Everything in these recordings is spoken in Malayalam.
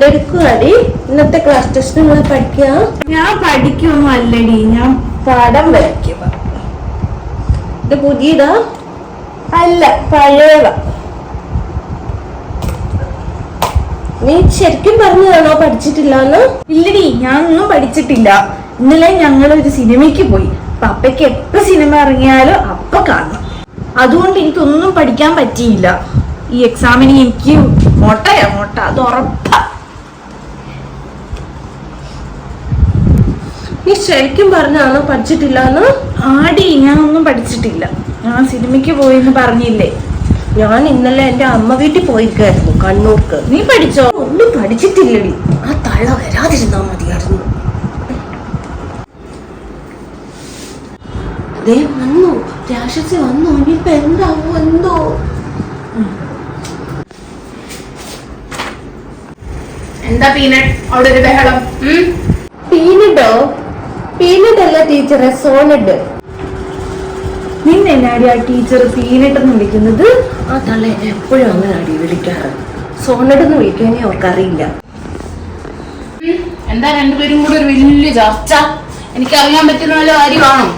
എന്തെടുക്കുവാടി? ഇന്നത്തെ ക്ലാസ് ടെസ്റ്റ് നിങ്ങൾ പഠിക്കുക? ഞാൻ പഠിക്കൊന്നും അല്ലടി, ഞാൻ പടം വരയ്ക്കുക. ഇത് പുതിയതാ? അല്ല, പഴയതാ. നീ ശരിക്കും പറഞ്ഞതാണോ പഠിച്ചിട്ടില്ലാന്ന്? ഇല്ലടി, ഞാൻ ഒന്നും പഠിച്ചിട്ടില്ല. ഇന്നലെ ഞങ്ങളൊരു സിനിമയ്ക്ക് പോയി. പപ്പയ്ക്ക് എപ്പോ സിനിമ ഇറങ്ങിയാലും അപ്പൊ കാണണം. അതുകൊണ്ട് എനിക്കൊന്നും പഠിക്കാൻ പറ്റിയില്ല. ഈ എക്സാമിന് എനിക്ക് മൊട്ട, അത് ഉറപ്പാ. നീ ശരിക്കും പറഞ്ഞാണോ പഠിച്ചിട്ടില്ലാന്ന്? ആടി, ഞാൻ ഒന്നും പഠിച്ചിട്ടില്ല. ഞാൻ സിനിമയ്ക്ക് പോയെന്ന് പറഞ്ഞില്ലേ. ഞാൻ ഇന്നലെ എന്റെ അമ്മ വീട്ടിൽ പോയിരിക്കായിരുന്നു, കണ്ണൂർക്ക്. നീ പഠിച്ചോ? ഒന്നും പഠിച്ചിട്ടില്ലടി. ആ തള്ള വരാതിരുന്നാ മതിയായിരുന്നു. ദേ വന്നു, രാക്ഷസി വന്നു. ഇനിയിപ്പോ എന്താവോ എന്തോ. എന്താ പീനട്ട് അവിടെ ഒരു ബഹളം? പീനട്ടോ? പീനട്ട് അല്ല ടീച്ചറെ, സോണഡ്. നിന്നെന്നാടി ആ ടീച്ചർ പീനട്ട് എന്ന് വിളിക്കുന്നത്? ആ തള്ള എന്നെ എപ്പോഴും അങ്ങനെ അടി വിളിക്കാറ്. സോണഡ് എന്ന് വിളിക്കാനേ അവർക്കറിയില്ല. എന്താ രണ്ടുപേരും കൂടെ ഒരു വലിയ ചർച്ച? എനിക്കറിയാൻ പറ്റുന്ന വല്ല കാര്യമാണോ?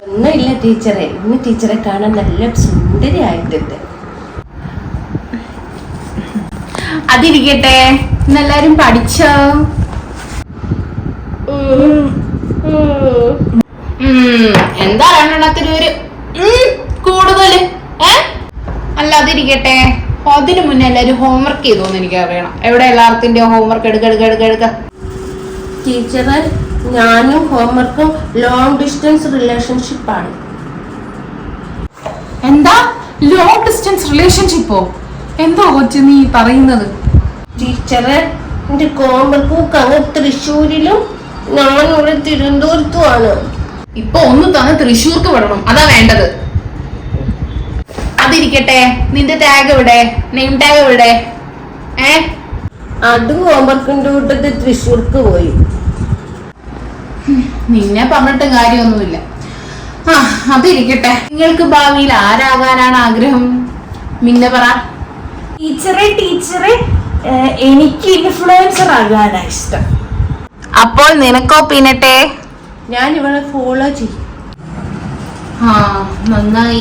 ഒന്നുമില്ല ടീച്ചറെ, ഇന്ന് ടീച്ചറെ കാണാൻ നല്ല സുന്ദരി ആയിട്ടുണ്ട്. അതിരിക്കട്ടെ, ഇന്നെല്ലാരും പഠിച്ചോ? എന്താ രണ്ടെണ്ണത്തിന് ഒരു കൂടുതല്? അല്ല അതിരിക്കട്ടെ, അതിനു മുന്നേ എല്ലാരും ഹോംവർക്ക് ചെയ്തോന്ന് എനിക്ക് അറിയണം. എവിടെ എല്ലാവർക്കിന്റെ ഹോംവർക്ക്? എടുക്ക. ടീച്ചറെ, ഞാനും ഹോംവർക്കും ലോങ് ഡിസ്റ്റൻസ് റിലേഷൻഷിപ്പ് ആണ്. എന്താ ലോങ് ഡിസ്റ്റൻസ് റിലേഷൻഷിപ്പോ? എന്തോ കൊച്ചു നീ പറയുന്നത്? ടീച്ചറെ, എന്റെ ഹോംവർക്ക് അങ്ങ് തൃശ്ശൂരിലും ഞാനിവിടെ തിരുവനന്തപുരത്തുമാണ്. ഇപ്പൊ ഒന്ന് തന്നെ തൃശ്ശൂർക്ക് വിടണം, അതാ വേണ്ടത്. അതിരിക്കട്ടെ, നിന്റെ ടാഗ് എവിടെ? നെയിം ടാഗ് എവിടെ? അത് ഹോംവർക്കിന്റെ കൂട്ടത്തിൽ തൃശ്ശൂർക്ക് പോയി. നിന്നെ പറഞ്ഞിട്ട് കാര്യമൊന്നുമില്ല. അതിരിക്കട്ടെ, നിങ്ങൾക്ക് ഭാവിയിൽ ആരാകാനാണ് ആഗ്രഹം? മിന്ന പറ. ടീച്ചറെ എനിക്ക് ഇൻഫ്ലുവൻസർ ആകാനാ ഇഷ്ടം. അപ്പോൾ നിനക്കോ പീനട്ടെ? ഞാൻ ഇവളെ ഫോളോ ചെയ്യും. നന്നായി.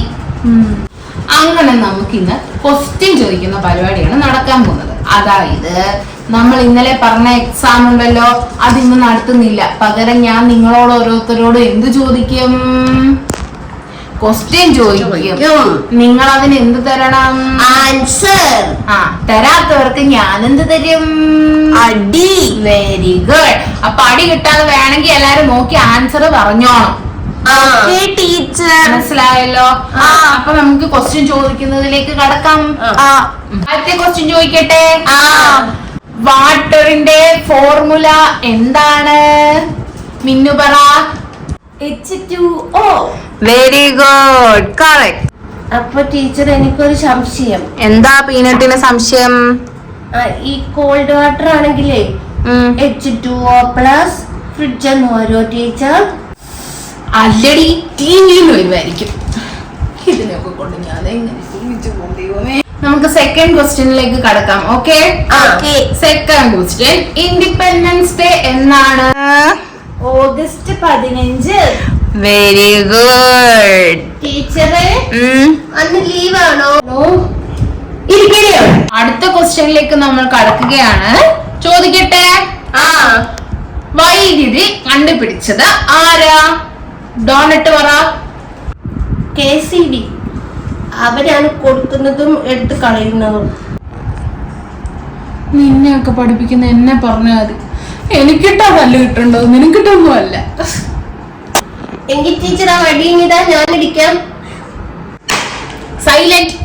അങ്ങനെ നമുക്കിന്ന് ക്വസ്റ്റ്യൻ ചോദിക്കുന്ന പരിപാടിയാണ് നടക്കാൻ പോകുന്നത്. അതായത് നമ്മൾ ഇന്നലെ പറഞ്ഞ എക്സാം ഉണ്ടല്ലോ, അതിന്ന് നടത്തുന്നില്ല. പകരം ഞാൻ നിങ്ങളോട് ഓരോരുത്തരോട് എന്ത് ചോദിക്കും? ക്വസ്റ്റ്യൻ ചോദിക്കും. നിങ്ങൾ അതിന് എന്ത് തരണം? ആൻസർ. തരാത്തവർക്ക് ഞാൻ എന്ത് തരും? അടി. Very good. അപ്പൊ അടി കിട്ടാതെ വേണമെങ്കിൽ എല്ലാരും നോക്കി ആൻസർ പറഞ്ഞോണം. ടീച്ചർ മനസ്സിലായല്ലോ? അപ്പൊ നമുക്ക് ക്വസ്റ്റ്യൻ ചോദിക്കുന്നതിലേക്ക് കടക്കാം. ആദ്യത്തെ ക്വസ്റ്റ്യൻ ചോദിക്കട്ടെ. വാട്ടറിന്റെ ഫോർമുല എന്താണ്? മിന്നു പറ. H2O. Very good, correct. അപ്പൊ ടീച്ചർ, എനിക്കൊരു സംശയം. എന്താ പീനട്ടിന് സംശയം? ഈ കോൾഡ് വാട്ടർ ആണെങ്കിലേ H2O പ്ലസ് ഫ്രിഡ്ജ് എന്ന് ഓരോ ടീച്ചർ? അല്ലടി, ടിവിയിൽ വരുമായിരിക്കും. ഇതിനൊക്കെ കൊണ്ട് ഞാൻ എങ്ങനെ ജീവിച്ചു പോകുമേ. നമുക്ക് സെക്കൻഡ് ക്വസ്റ്റ്യനിലേക്ക് കടക്കാം. Okay. Second question, independence day എന്നാണ്? ഓഗസ്റ്റ് 15. Very good. ടീച്ചറെ, അന്ന് ലീവാണോ? ഇരിക്കണോ? അടുത്ത ക്വസ്റ്റ്യനിലേക്ക് നമ്മൾ കടക്കുകയാണ്. ചോദിക്കട്ടെ. വൈദ്യുതി കണ്ടുപിടിച്ചത് ആരാ? ഡോണറ്റ് പറ. KCB. അവരാണ് കൊടുക്കുന്നതും എടുത്ത് കളയുന്നതും. നിന്നെയൊക്കെ പഠിപ്പിക്കുന്ന എന്നെ പറഞ്ഞാൽ മതി. എനിക്കിട്ടാ തല്ല് കിട്ടണ്ടോ? നിനക്കിട്ടൊന്നും അല്ല. എങ്കിൽ ടീച്ചർ ആ വടിയിങ്ങിതാ, ഞാൻ അടിക്കാം. സൈലന്റ്.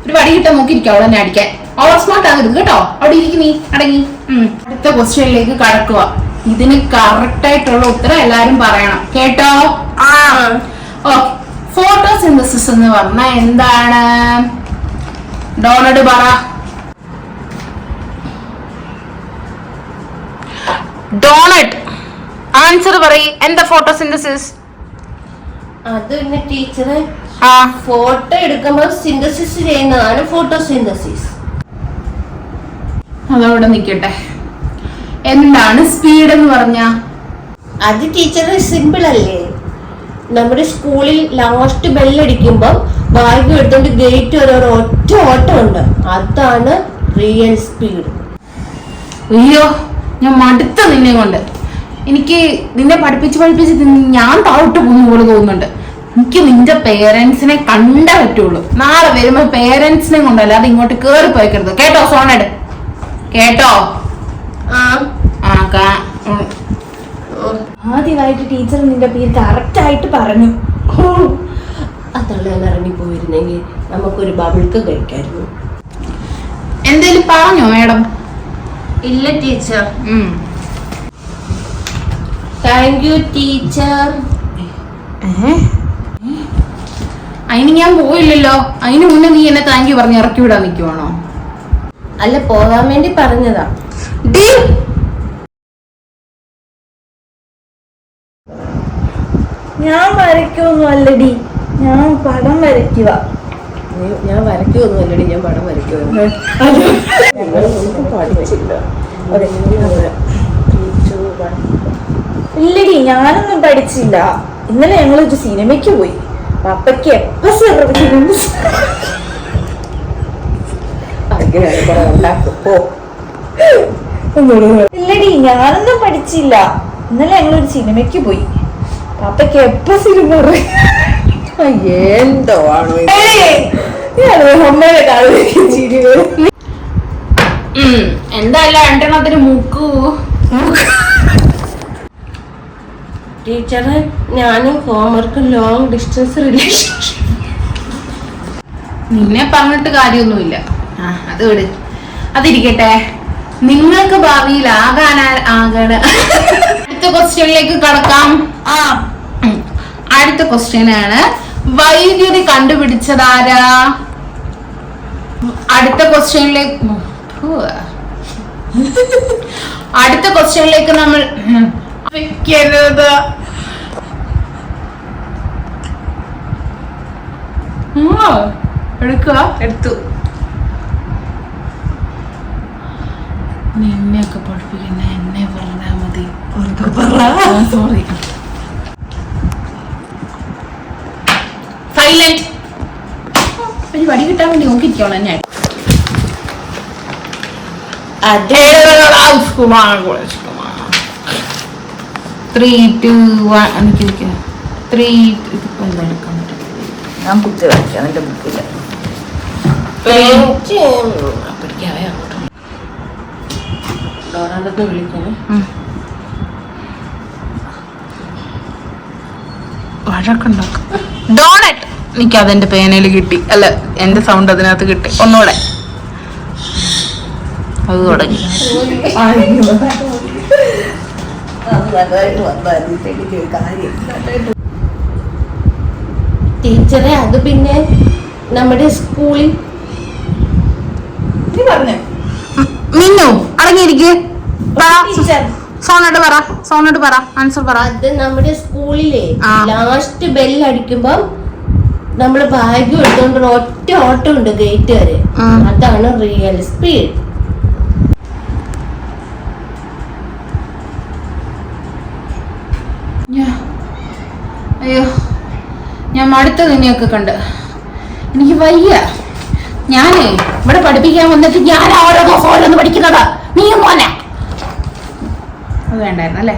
ഒരു വടി കിട്ടാൻ നോക്കിയിരിക്കാം അവിടെ തന്നെ അടിക്കാൻ. ഓവർ സ്മാർട്ട് ആകരുത് കേട്ടോ. അവിടെ ഇരിക്കും, നീ അടങ്ങി. അടുത്ത ക്വസ്റ്റ്യനിലേക്ക് കടക്കുക. ഇതിന് കറക്റ്റ് ആയിട്ടുള്ള ഉത്തരം എല്ലാരും പറയണം കേട്ടോ. ഫോട്ടോസിന്തസിസ് എന്ന് പറഞ്ഞാൽ എന്താണ്? ഡോണഡ് പറ. ഡോണറ്റ് ആൻസർ പറയ്. എന്താ ഫോട്ടോസിന്തസിസ്? അത് പിന്നെ ടീച്ചറെ, ഫോട്ടോ എടുക്കുമ്പോൾ സിന്തസിസ് ചെയ്യുന്നതാണ് ഫോട്ടോസിന്തസിസ്. അതവിടെ നിൽക്കട്ടെ. എന്താണ് സ്പീഡ് എന്ന് പറഞ്ഞ? അത് ടീച്ചർ സിമ്പിൾ അല്ലേ. നമ്മുടെ സ്കൂളിൽ ലാസ്റ്റ് ബെല്ലടിക്കുമ്പോൾ ബാഗ് എടുത്തോണ്ട് ഗേറ്റ് വരെ ഒരു ഒറ്റ ഓട്ടം ഉണ്ട്. അതാണ് റിയൽ സ്പീഡ്. അയ്യോ, ഞാൻ മടുത്ത നിന്നെ കൊണ്ട്. എനിക്ക് നിന്നെ പഠിപ്പിച്ച് ഞാൻ താഴോട്ട് പോകുന്ന പോലെ തോന്നുന്നുണ്ട്. എനിക്ക് നിന്റെ പേരൻസിനെ കണ്ടേ പറ്റുള്ളൂ. നാളെ വരുമ്പോ പേരൻസിനെ കൊണ്ടല്ല അത് ഇങ്ങോട്ട് കേറി പോയിക്കരുത് കേട്ടോ സോണട്, കേട്ടോ? ആദ്യമായിട്ട് ടീച്ചർ നിന്റെ പേര് കറക്റ്റ് ആയിട്ട് പറഞ്ഞു. അതാണ് ഞാൻ ഇറങ്ങിപ്പോയിരുന്നെങ്കിൽ നമുക്കൊരു ബബിൾക്ക് കഴിക്കായിരുന്നു. എന്തേലും പറഞ്ഞോ മാഡം? ഇല്ല ടീച്ചർ. Thank you teacher. അതിന് ഞാൻ പോയില്ലല്ലോ. അതിന് മുന്നേ നീ എന്നെ താങ്ക് യു പറഞ്ഞ് ഇറക്കി വിടാൻ നിൽക്കുവാണോ? അല്ല, പോകാൻ വേണ്ടി പറഞ്ഞതാ. ഞാൻ വരയ്ക്കൊന്നും അല്ലടി, ഞാൻ പടം വരയ്ക്കുക. ഞാൻ വരയ്ക്കൊന്നും അല്ലടി, ഞാൻ പടം വരയ്ക്കുവായിരുന്നു. പഠിച്ചില്ല. ഇല്ലടി, ഞാനൊന്നും പഠിച്ചില്ല. ഇന്നലെ ഞങ്ങളൊരു സിനിമയ്ക്ക് പോയി. പപ്പയ്ക്ക് എപ്പോ ഇല്ലടി, ഞാനൊന്നും പഠിച്ചില്ല. ഇന്നലെ ഞങ്ങളൊരു സിനിമയ്ക്ക് പോയി. പപ്പയ്ക്ക് എപ്പോ സിനിമ എന്തോ ആണോ എന്തായാലും രണ്ടെണ്ണത്തിന് മൂക്കു. ടീച്ചറെ, ഞാനും ഹോംവർക്ക് ലോങ് ഡിസ്റ്റൻസ് റിലേഷൻഷിപ്പ്. നിന്നെ പറഞ്ഞിട്ട് കാര്യമൊന്നുമില്ല. അത് വിട്, അതിരിക്കട്ടെ. നിങ്ങൾക്ക് ഭാവിയിൽ അടുത്ത ക്വസ്റ്റ്യനിലേക്ക് കടക്കാം. അടുത്ത ക്വസ്റ്റ്യൻ ആണ്, വൈദ്യുതി കണ്ടുപിടിച്ചതാരാ? അടുത്ത ക്വസ്റ്റ്യനിലേക്ക് നമ്മൾ വെക്കരുത്. എടുത്തു. നിന്നെയൊക്കെ പഠിപ്പിക്കുന്ന എന്നെ പറഞ്ഞാ മതി. സോറി. സൈലന്റ്. ഒരു വടി കിട്ടാൻ വേണ്ടി നോക്കിയിരിക്കണം ഞാൻ. അതെ, 3, 2, 1. എനിക്ക് 3 ഇതിപ്പോ എന്താ എടുക്കാൻ പറ്റും? ഞാൻ കുത്തി വരയ്ക്കാം എന്റെ ബുക്കില്ല. പഠിക്കാവേ അങ്ങോട്ട് ഡോറാണ്ടൊക്കെ വിളിക്കണേ. വഴക്കുണ്ടാക്കും. ഡോണറ്റ്. എനിക്ക് അതെന്റെ പേനയിൽ കിട്ടി. അല്ല, എന്റെ സൗണ്ട് അതിനകത്ത് കിട്ടി. ഒന്നുകൂടെ അത് തുടങ്ങി. ടീച്ചറെ, അത് പിന്നെ നമ്മുടെ സ്കൂളിൽ മിന്നു അടങ്ങിയിരിക്കെ. സോണോട് പറ ആൻസർ പറ. അത് നമ്മുടെ സ്കൂളിലെ ലാസ്റ്റ് ബെൽ അടിക്കുമ്പം നമ്മള് ബാഗ് എടുത്തോണ്ട് ഒറ്റ ഓട്ടം ഉണ്ട് ഗേറ്റ് വരെ. അതാണ് റിയൽ സ്പീഡ്. അയ്യോ, ഞാൻ മടുത്ത നിന്നെയൊക്കെ കണ്ട് എനിക്ക് വയ്യ. ഞാനേ ഇവിടെ പഠിപ്പിക്കാൻ വന്നിട്ട് ഞാൻ ഓരോന്ന് പഠിക്കുന്നതാ. നീ മോനെ അത് വേണ്ടായിരുന്നു അല്ലേ?